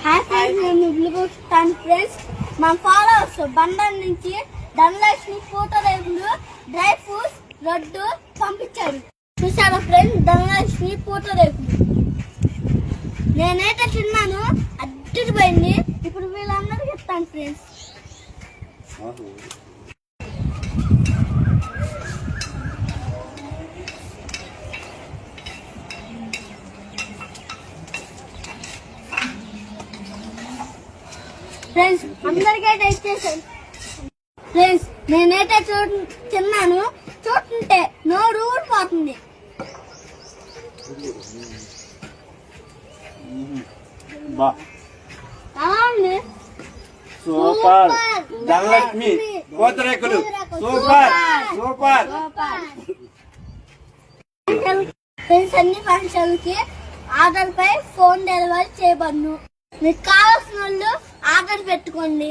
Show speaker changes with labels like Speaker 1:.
Speaker 1: Hi friends, నేను బ్లూబుస్తాను friends. మా followers Bandhan నుంచి ధనలక్ష్మి ఫోటో రేపులు డ్రై ఫ్రూట్స్ లడ్డు పంపించారు. చూసారా ఫ్రెండ్స్, ధనలక్ష్మి ఫోటో రేపులు నేనైతే తిన్నాను, అడ్డుపోయింది. ఇప్పుడు వీళ్ళందరికీ ఇస్తాను ఫ్రెండ్స్. ఫ్రెండ్స్ అందరికైతే ఇచ్చేసాను ఫ్రెండ్స్. నేనైతే తిన్నాను, చూస్తుంటే నోరు ఊడిపోతుంది.
Speaker 2: సూపర్ ధనలక్ష్మి పూతరేకులు సూపర్ సూపర్.
Speaker 1: ఫ్రెండ్స్, అన్ని ఫంక్షన్లకి ఆర్డర్ పై ఫోన్ డెలివరీ చేయబడును. మీకు కావాల్సిన వాళ్ళు ఆర్డర్ పెట్టుకోండి.